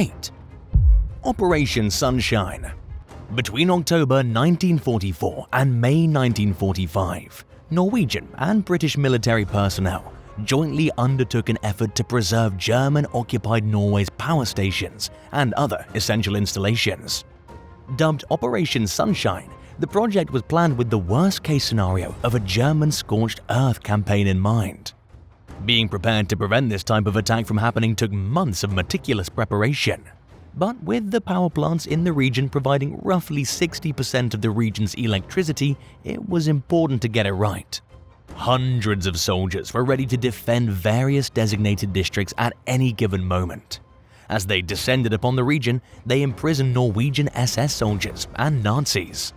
8. Operation Sunshine. Between October 1944 and May 1945, Norwegian and British military personnel jointly undertook an effort to preserve German-occupied Norway's power stations and other essential installations. Dubbed Operation Sunshine, the project was planned with the worst-case scenario of a German scorched earth campaign in mind. Being prepared to prevent this type of attack from happening took months of meticulous preparation. But with the power plants in the region providing roughly 60% of the region's electricity, it was important to get it right. Hundreds of soldiers were ready to defend various designated districts at any given moment. As they descended upon the region, they imprisoned Norwegian SS soldiers and Nazis.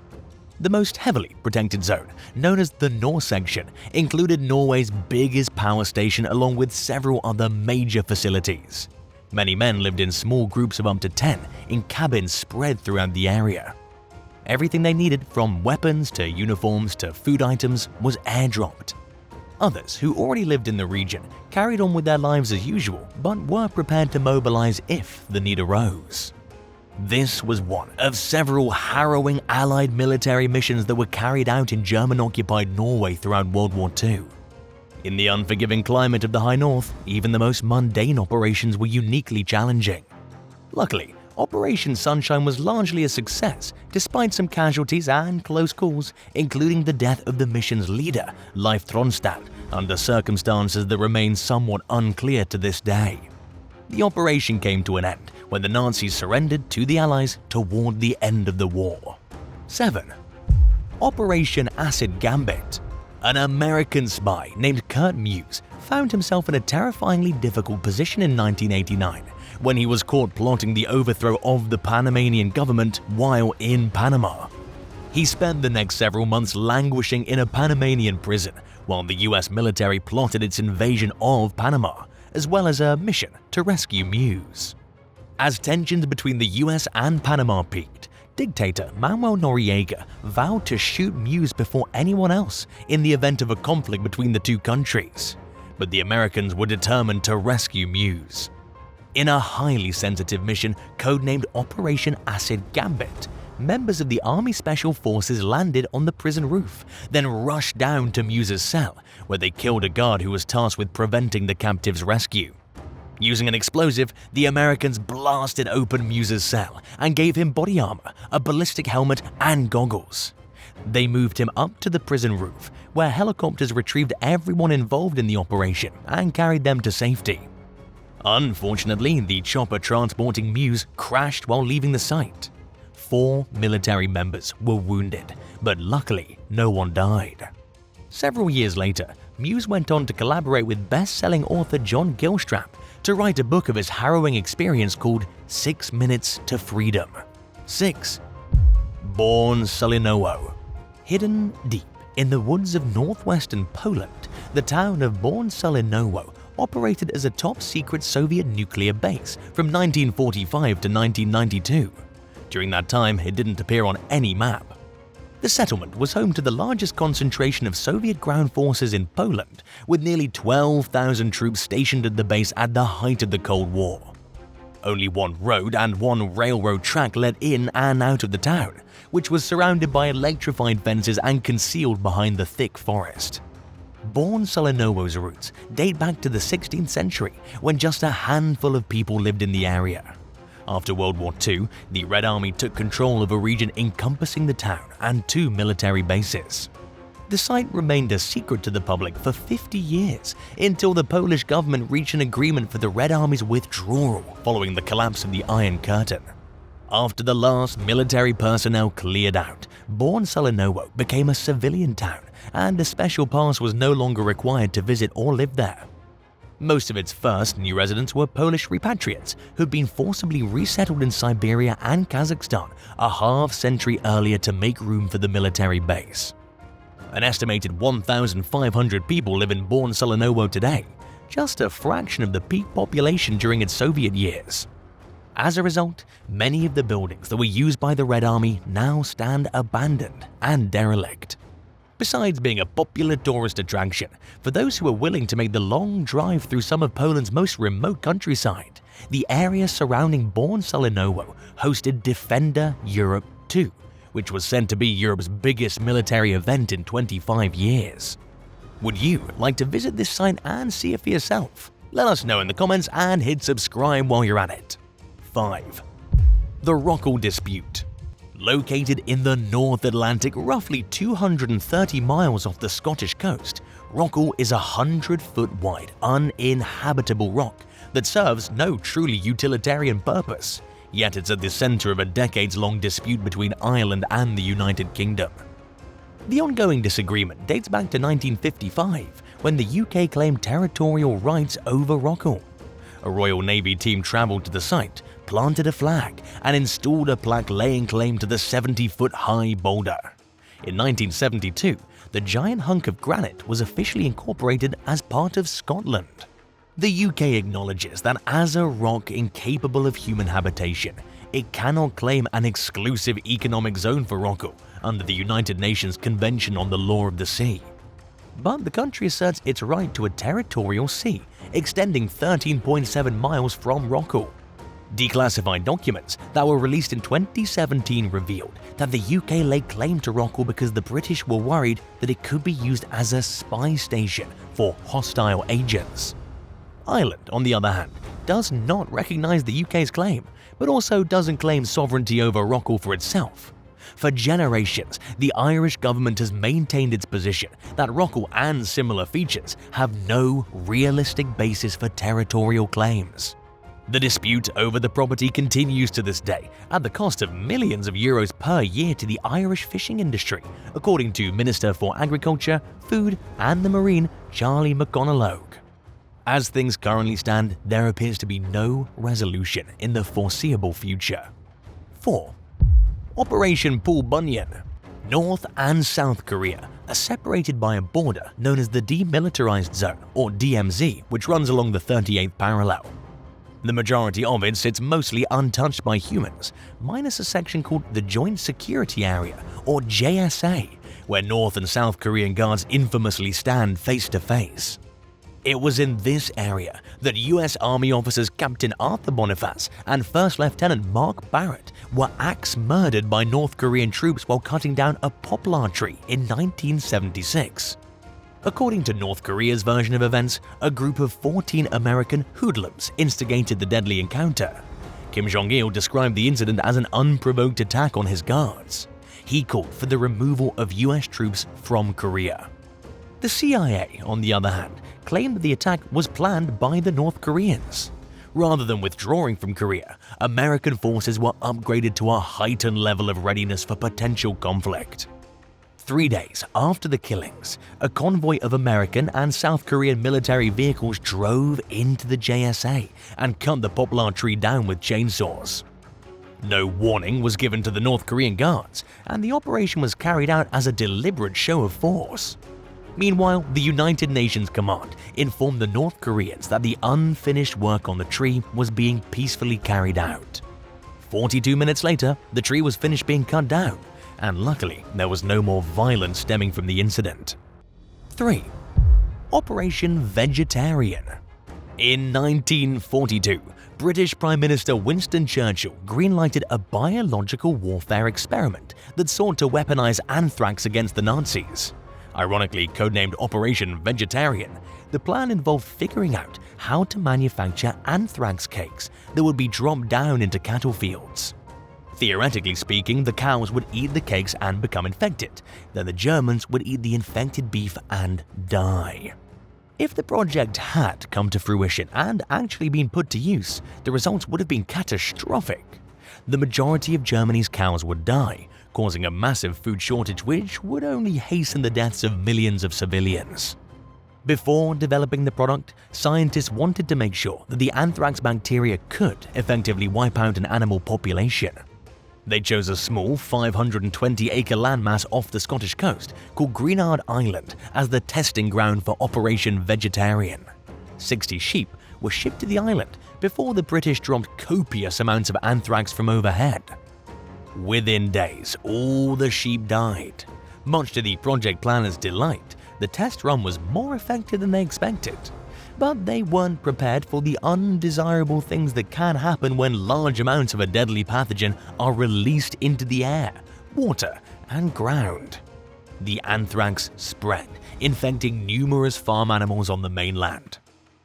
The most heavily protected zone, known as the North Section, included Norway's biggest power station along with several other major facilities. Many men lived in small groups of up to 10 in cabins spread throughout the area. Everything they needed, from weapons to uniforms to food items, was airdropped. Others who already lived in the region carried on with their lives as usual, but were prepared to mobilize if the need arose. This was one of several harrowing Allied military missions that were carried out in German-occupied Norway throughout World War II. In the unforgiving climate of the High North, even the most mundane operations were uniquely challenging. Luckily, Operation Sunshine was largely a success, despite some casualties and close calls, including the death of the mission's leader, Leif Tronstad, under circumstances that remain somewhat unclear to this day. The operation came to an end when the Nazis surrendered to the Allies toward the end of the war. 7. Operation Acid Gambit. An American spy named Kurt Muse found himself in a terrifyingly difficult position in 1989 when he was caught plotting the overthrow of the Panamanian government while in Panama. He spent the next several months languishing in a Panamanian prison while the US military plotted its invasion of Panama, as well as a mission to rescue Muse. As tensions between the US and Panama peaked, dictator Manuel Noriega vowed to shoot Muse before anyone else in the event of a conflict between the two countries. But the Americans were determined to rescue Muse. In a highly sensitive mission codenamed Operation Acid Gambit, members of the Army Special Forces landed on the prison roof, then rushed down to Muse's cell, where they killed a guard who was tasked with preventing the captive's rescue. Using an explosive, the Americans blasted open Muse's cell and gave him body armor, a ballistic helmet, and goggles. They moved him up to the prison roof, where helicopters retrieved everyone involved in the operation and carried them to safety. Unfortunately, the chopper transporting Muse crashed while leaving the site. 4 military members were wounded, but luckily no one died. Several years later, Muse went on to collaborate with best-selling author John Gilstrap to write a book of his harrowing experience called 6 Minutes to Freedom. 6. Born Solenobo. Hidden deep in the woods of northwestern Poland, the town of Born Solenobo operated as a top-secret Soviet nuclear base from 1945 to 1992. During that time, it didn't appear on any map. The settlement was home to the largest concentration of Soviet ground forces in Poland, with nearly 12,000 troops stationed at the base at the height of the Cold War. Only one road and one railroad track led in and out of the town, which was surrounded by electrified fences and concealed behind the thick forest. Born Solenobo's roots date back to the 16th century, when just a handful of people lived in the area. After World War II, the Red Army took control of a region encompassing the town and 2 military bases. The site remained a secret to the public for 50 years, until the Polish government reached an agreement for the Red Army's withdrawal following the collapse of the Iron Curtain. After the last military personnel cleared out, Born Solenobo became a civilian town, and a special pass was no longer required to visit or live there. Most of its first new residents were Polish repatriates who'd been forcibly resettled in Siberia and Kazakhstan a half-century earlier to make room for the military base. An estimated 1,500 people live in Born Solenobo today, just a fraction of the peak population during its Soviet years. As a result, many of the buildings that were used by the Red Army now stand abandoned and derelict. Besides being a popular tourist attraction for those who are willing to make the long drive through some of Poland's most remote countryside, the area surrounding Bourne Solenobo hosted Defender Europe 2, which was said to be Europe's biggest military event in 25 years. Would you like to visit this site and see it for yourself? Let us know in the comments and hit subscribe while you're at it. 5. The Rockle Dispute. Located in the North Atlantic, roughly 230 miles off the Scottish coast, Rockle is a 100-foot wide, uninhabitable rock that serves no truly utilitarian purpose, yet it's at the center of a decades-long dispute between Ireland and the United Kingdom. The ongoing disagreement dates back to 1955, when the UK claimed territorial rights over Rockle. A Royal Navy team travelled to the site, planted a flag, and installed a plaque laying claim to the 70-foot-high boulder. In 1972, the giant hunk of granite was officially incorporated as part of Scotland. The UK acknowledges that as a rock incapable of human habitation, it cannot claim an exclusive economic zone for Rockle under the United Nations Convention on the Law of the Sea. But the country asserts its right to a territorial sea extending 13.7 miles from Rockle. Declassified documents that were released in 2017 revealed that the UK laid claim to Rockle because the British were worried that it could be used as a spy station for hostile agents. Ireland, on the other hand, does not recognize the UK's claim, but also doesn't claim sovereignty over Rockle for itself. For generations, the Irish government has maintained its position that Rockle and similar features have no realistic basis for territorial claims. The dispute over the property continues to this day at the cost of millions of euros per year to the Irish fishing industry, according to Minister for Agriculture, Food and the Marine Charlie McGonagall. As things currently stand, there appears to be no resolution in the foreseeable future. 4. Operation Bunyan. North and South Korea are separated by a border known as the Demilitarized Zone, or DMZ, which runs along the 38th parallel. The majority of it sits mostly untouched by humans, minus a section called the Joint Security Area, or JSA, where North and South Korean guards infamously stand face to face. It was in this area that US Army officers Captain Arthur Boniface and First Lieutenant Mark Barrett were axe-murdered by North Korean troops while cutting down a poplar tree in 1976. According to North Korea's version of events, a group of 14 American hoodlums instigated the deadly encounter. Kim Jong-il described the incident as an unprovoked attack on his guards. He called for the removal of US troops from Korea. The CIA, on the other hand, claimed that the attack was planned by the North Koreans. Rather than withdrawing from Korea, American forces were upgraded to a heightened level of readiness for potential conflict. 3 days after the killings, a convoy of American and South Korean military vehicles drove into the JSA and cut the poplar tree down with chainsaws. No warning was given to the North Korean guards, and the operation was carried out as a deliberate show of force. Meanwhile, the United Nations Command informed the North Koreans that the unfinished work on the tree was being peacefully carried out. 42 minutes later, the tree was finished being cut down, and luckily there was no more violence stemming from the incident. 3. Operation Vegetarian. In 1942, British Prime Minister Winston Churchill greenlighted a biological warfare experiment that sought to weaponize anthrax against the Nazis. Ironically codenamed Operation Vegetarian, the plan involved figuring out how to manufacture anthrax cakes that would be dropped down into cattle fields. Theoretically speaking, the cows would eat the cakes and become infected, then the Germans would eat the infected beef and die. If the project had come to fruition and actually been put to use, the results would have been catastrophic. The majority of Germany's cows would die, causing a massive food shortage which would only hasten the deaths of millions of civilians. Before developing the product, scientists wanted to make sure that the anthrax bacteria could effectively wipe out an animal population. They chose a small 520-acre landmass off the Scottish coast called Greenard Island as the testing ground for Operation Vegetarian. 60 sheep were shipped to the island before the British dropped copious amounts of anthrax from overhead. Within days, all the sheep died. Much to the project planners' delight, the test run was more effective than they expected. but they weren't prepared for the undesirable things that can happen when large amounts of a deadly pathogen are released into the air, water, and ground. The anthrax spread, infecting numerous farm animals on the mainland.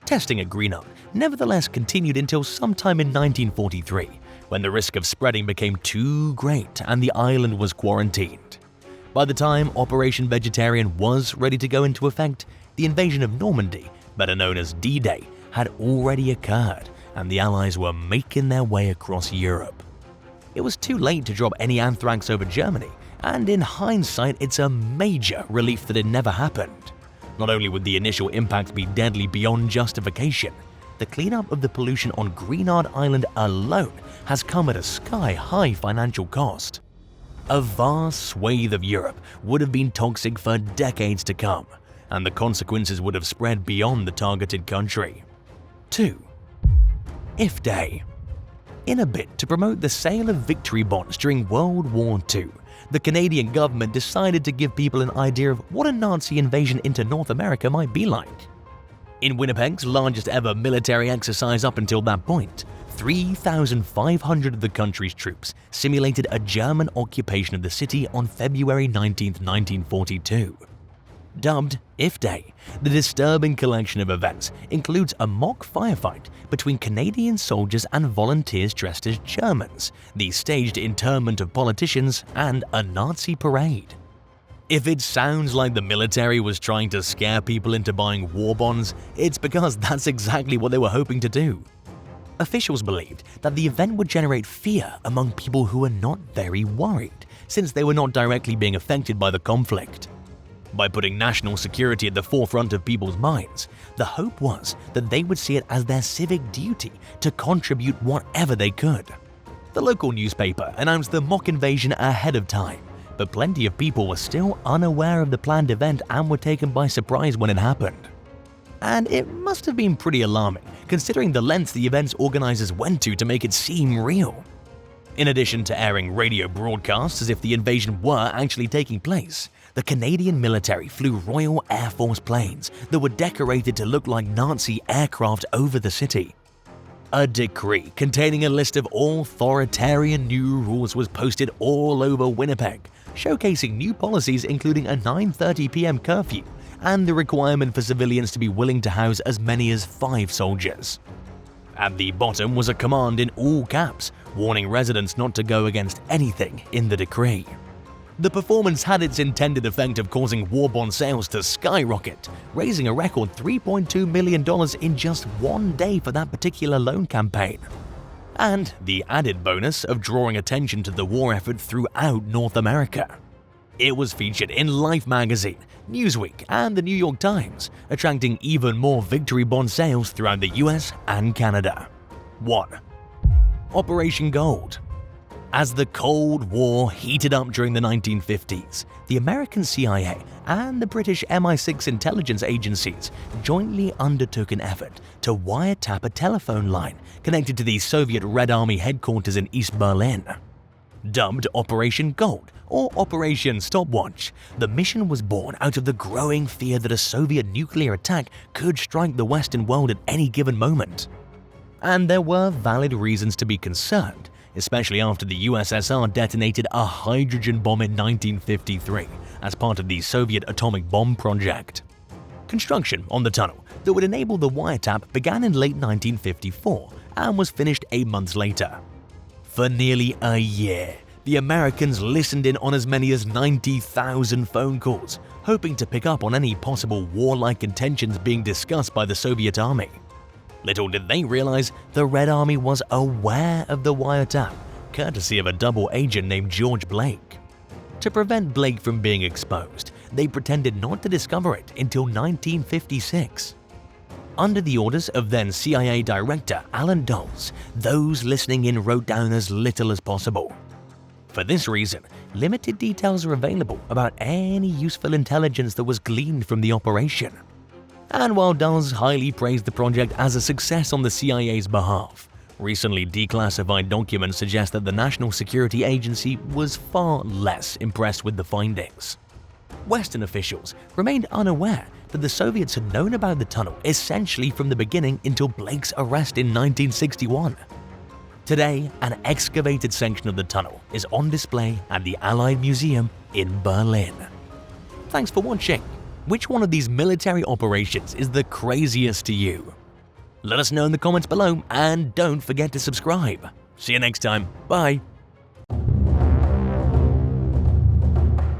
Testing at Greenland nevertheless continued until sometime in 1943, when the risk of spreading became too great and the island was quarantined. By the time Operation Vegetarian was ready to go into effect, the invasion of Normandy, better known as D-Day, had already occurred, and the Allies were making their way across Europe. It was too late to drop any anthrax over Germany, and in hindsight it's a major relief that it never happened. Not only would the initial impact be deadly beyond justification, the cleanup of the pollution on Greenland Island alone has come at a sky-high financial cost. A vast swathe of Europe would have been toxic for decades to come, and the consequences would have spread beyond the targeted country. 2. If Day. In a bid to promote the sale of victory bonds during World War II, the Canadian government decided to give people an idea of what a Nazi invasion into North America might be like. In Winnipeg's largest ever military exercise up until that point, 3,500 of the country's troops simulated a German occupation of the city on February 19, 1942. Dubbed If Day, the disturbing collection of events includes a mock firefight between Canadian soldiers and volunteers dressed as Germans, the staged internment of politicians, and a Nazi parade. If it sounds like the military was trying to scare people into buying war bonds, it's because that's exactly what they were hoping to do. Officials believed that the event would generate fear among people who were not very worried, since they were not directly being affected by the conflict. By putting national security at the forefront of people's minds, the hope was that they would see it as their civic duty to contribute whatever they could. The local newspaper announced the mock invasion ahead of time, but plenty of people were still unaware of the planned event and were taken by surprise when it happened. And it must have been pretty alarming, considering the lengths the event's organizers went to make it seem real. In addition to airing radio broadcasts as if the invasion were actually taking place, the Canadian military flew Royal Air Force planes that were decorated to look like Nazi aircraft over the city. A decree containing a list of authoritarian new rules was posted all over Winnipeg, showcasing new policies including a 9:30 p.m. curfew and the requirement for civilians to be willing to house as many as 5 soldiers. At the bottom was a command in all caps, warning residents not to go against anything in the decree. The performance had its intended effect of causing war bond sales to skyrocket, raising a record $3.2 million in just one day for that particular loan campaign. And the added bonus of drawing attention to the war effort throughout North America. It was featured in Life magazine, Newsweek, and the New York Times, attracting even more victory bond sales throughout the US and Canada. 1. Operation Gold. As the Cold War heated up during the 1950s, the American CIA and the British MI6 intelligence agencies jointly undertook an effort to wiretap a telephone line connected to the Soviet Red Army headquarters in East Berlin. Dubbed Operation Gold or Operation Stopwatch, the mission was born out of the growing fear that a Soviet nuclear attack could strike the Western world at any given moment. And there were valid reasons to be concerned, especially after the USSR detonated a hydrogen bomb in 1953 as part of the Soviet atomic bomb project. Construction on the tunnel that would enable the wiretap began in late 1954 and was finished 8 months later. For nearly a year, the Americans listened in on as many as 90,000 phone calls, hoping to pick up on any possible warlike intentions being discussed by the Soviet army. Little did they realize the Red Army was aware of the wiretap, courtesy of a double agent named George Blake. To prevent Blake from being exposed, they pretended not to discover it until 1956. Under the orders of then CIA Director Alan Dulles, those listening in wrote down as little as possible. For this reason, limited details are available about any useful intelligence that was gleaned from the operation. And while Dulles highly praised the project as a success on the CIA's behalf, recently declassified documents suggest that the National Security Agency was far less impressed with the findings. Western officials remained unaware that the Soviets had known about the tunnel essentially from the beginning until Blake's arrest in 1961. Today, an excavated section of the tunnel is on display at the Allied Museum in Berlin. Thanks for watching. Which one of these military operations is the craziest to you? Let us know in the comments below and don't forget to subscribe. See you next time. Bye.